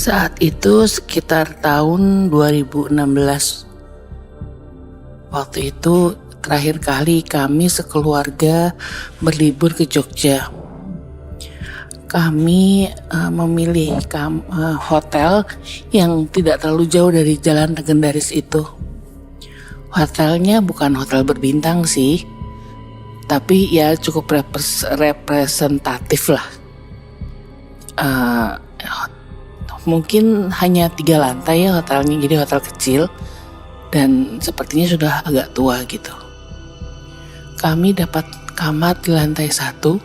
Saat itu sekitar tahun 2016. Waktu itu terakhir kali kami sekeluarga berlibur ke Jogja. Kami memilih hotel yang tidak terlalu jauh dari jalan legendaris itu. Hotelnya bukan hotel berbintang sih, tapi ya cukup representatif lah. Mungkin hanya 3 lantai ya hotelnya, jadi hotel kecil dan sepertinya sudah agak tua gitu. Kami dapat kamar di lantai 1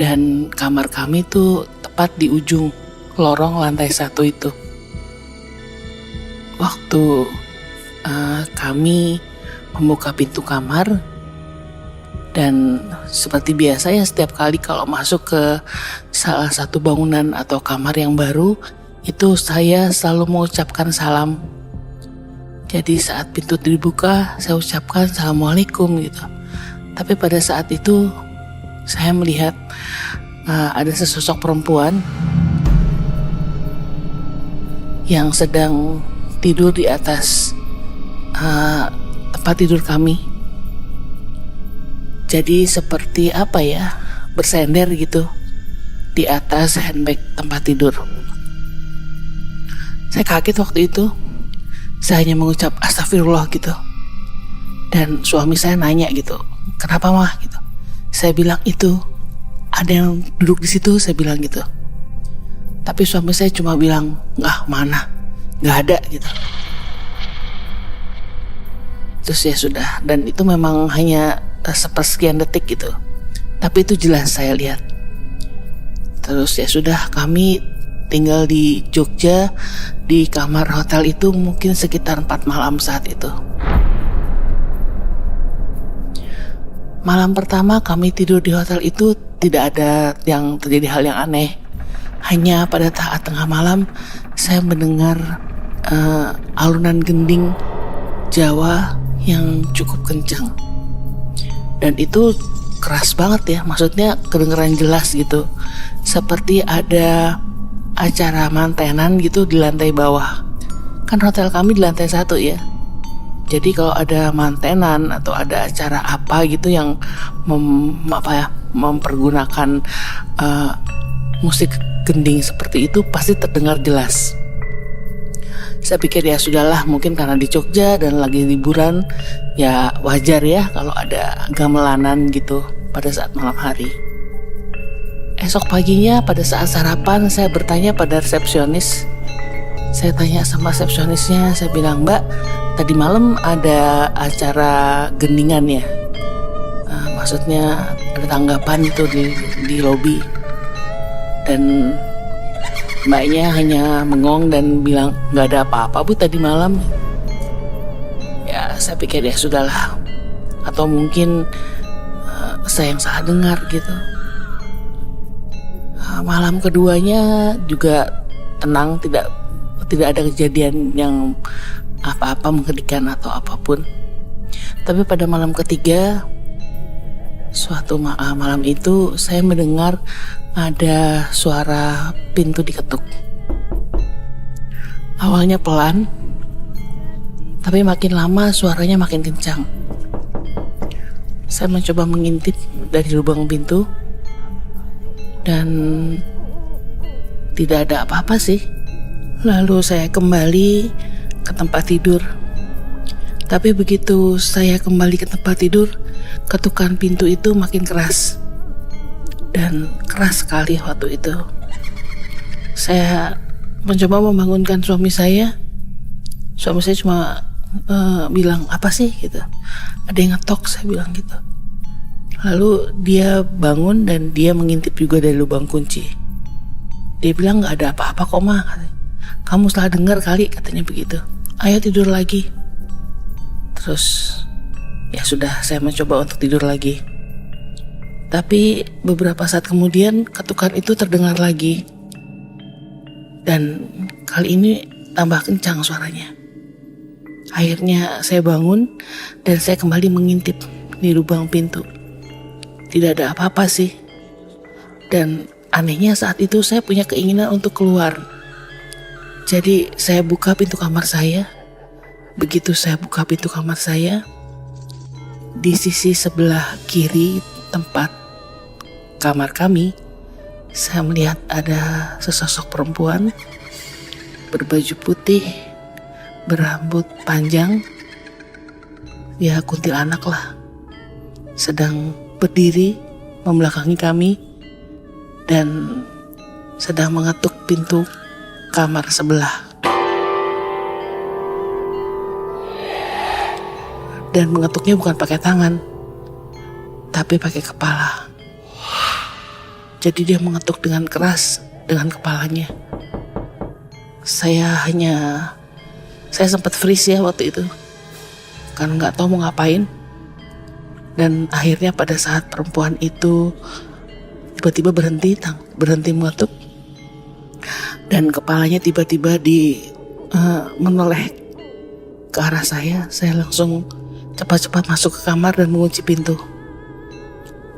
dan kamar kami tuh tepat di ujung lorong lantai 1 itu. Waktu kami membuka pintu kamar, dan seperti biasa ya setiap kali kalau masuk ke salah satu bangunan atau kamar yang baru, itu saya selalu mengucapkan salam. Jadi saat pintu dibuka, saya ucapkan assalamualaikum gitu. Tapi pada saat itu saya melihat ada sesosok perempuan yang sedang tidur di atas tempat tidur kami. Jadi seperti apa ya, bersender gitu di atas handbag tempat tidur. Saya kaget waktu itu. Saya hanya mengucap astagfirullah gitu. Dan suami saya nanya gitu, kenapa mah gitu. Saya bilang itu ada yang duduk di situ, saya bilang gitu. Tapi suami saya cuma bilang, mana, nggak ada gitu. Terus ya sudah, dan itu memang hanya sepersekian detik gitu. Tapi itu jelas saya lihat. Terus ya sudah, kami tinggal di Jogja di kamar hotel itu mungkin sekitar 4 malam saat itu. Malam pertama kami tidur di hotel itu tidak ada yang terjadi hal yang aneh. Hanya pada saat tengah malam saya mendengar alunan gending Jawa yang cukup kencang. Dan itu keras banget ya, maksudnya kedengeran jelas gitu. Seperti ada acara mantenan gitu di lantai bawah. Kan hotel kami di lantai 1 ya. Jadi kalau ada mantenan atau ada acara apa gitu yang mempergunakan musik gending seperti itu, pasti terdengar jelas. Saya pikir ya sudahlah, mungkin karena di Jogja dan lagi liburan, ya wajar ya kalau ada gamelanan gitu pada saat malam hari. Esok paginya pada saat sarapan saya bertanya pada resepsionis. Saya tanya sama resepsionisnya, saya bilang, "Mbak, tadi malam ada acara gendingan ya? Maksudnya ada tanggapan itu di lobi." Dan mbaknya hanya mengong dan bilang, "Nggak ada apa-apa Bu tadi malam." Ya saya pikir ya sudahlah, atau mungkin saya yang salah dengar gitu. Malam keduanya juga tenang, tidak ada kejadian yang apa-apa mengerikan atau apapun. Tapi pada malam ketiga, suatu malam itu saya mendengar ada suara pintu diketuk. Awalnya pelan, tapi makin lama suaranya makin kencang. Saya mencoba mengintip dari lubang pintu dan tidak ada apa-apa sih. Lalu saya kembali ke tempat tidur. Tapi begitu saya kembali ke tempat tidur, ketukan pintu itu makin keras. Dan keras sekali waktu itu. Saya mencoba membangunkan suami saya. Suami saya cuma bilang, "Apa sih?" gitu. "Ada yang ngetok," saya bilang gitu. Lalu dia bangun dan dia mengintip juga dari lubang kunci. Dia bilang, "Gak ada apa-apa kok Ma. Kamu salah dengar kali," katanya begitu. "Ayo tidur lagi." Terus ya sudah, saya mencoba untuk tidur lagi. Tapi beberapa saat kemudian ketukan itu terdengar lagi. Dan kali ini tambah kencang suaranya. Akhirnya saya bangun dan saya kembali mengintip di lubang pintu. Tidak ada apa-apa sih. Dan anehnya saat itu saya punya keinginan untuk keluar. Jadi saya buka pintu kamar saya. Begitu saya buka pintu kamar saya, di sisi sebelah kiri tempat kamar kami, saya melihat ada sesosok perempuan berbaju putih, berambut panjang, ya kuntilanak lah, sedang berdiri membelakangi kami dan sedang mengetuk pintu kamar sebelah. Dan mengetuknya bukan pakai tangan, tapi pakai kepala. Jadi dia mengetuk dengan keras dengan kepalanya. Saya sempat freeze ya waktu itu, karena nggak tahu mau ngapain. Dan akhirnya pada saat perempuan itu tiba-tiba berhenti mengetuk, dan kepalanya tiba-tiba menoleh ke arah saya langsung cepat-cepat masuk ke kamar dan mengunci pintu.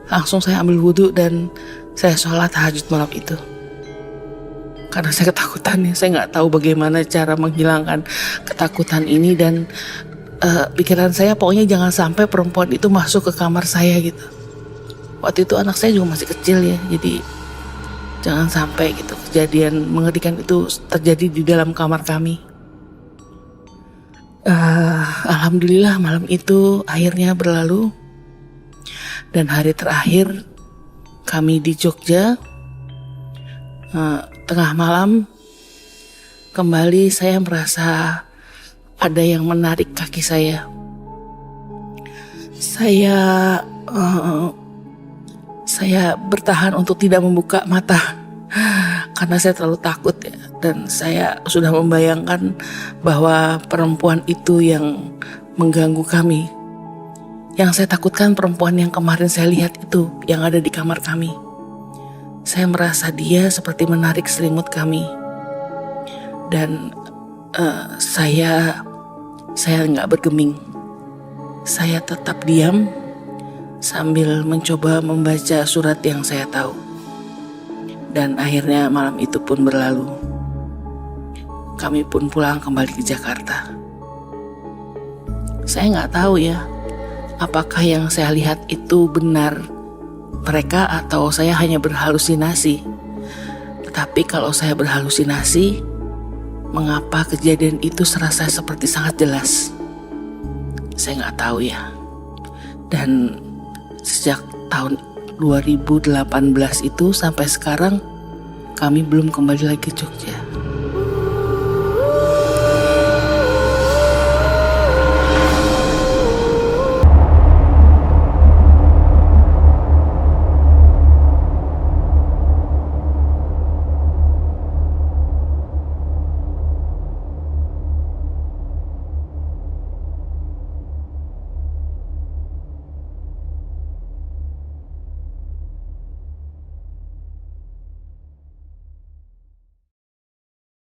Langsung saya ambil wudhu dan saya sholat tahajud malam itu. Karena saya ketakutan ya, saya nggak tahu bagaimana cara menghilangkan ketakutan ini, dan pikiran saya pokoknya jangan sampai perempuan itu masuk ke kamar saya gitu. Waktu itu anak saya juga masih kecil ya, jadi jangan sampai gitu kejadian mengerikan itu terjadi di dalam kamar kami. Alhamdulillah malam itu akhirnya berlalu, dan hari terakhir kami di Jogja, tengah malam kembali saya merasa ada yang menarik kaki saya. Saya bertahan untuk tidak membuka mata karena saya terlalu takut ya. Dan saya sudah membayangkan bahwa perempuan itu yang mengganggu kami. Yang saya takutkan perempuan yang kemarin saya lihat itu, yang ada di kamar kami. Saya merasa dia seperti menarik selimut kami. Dan saya nggak bergeming. Saya tetap diam sambil mencoba membaca surat yang saya tahu. Dan akhirnya malam itu pun berlalu. Kami pun pulang kembali ke Jakarta. Saya nggak tahu ya, apakah yang saya lihat itu benar mereka atau saya hanya berhalusinasi. Tetapi kalau saya berhalusinasi, mengapa kejadian itu serasa seperti sangat jelas? Saya nggak tahu ya. Dan sejak tahun 2018 itu sampai sekarang kami belum kembali lagi ke Jogja.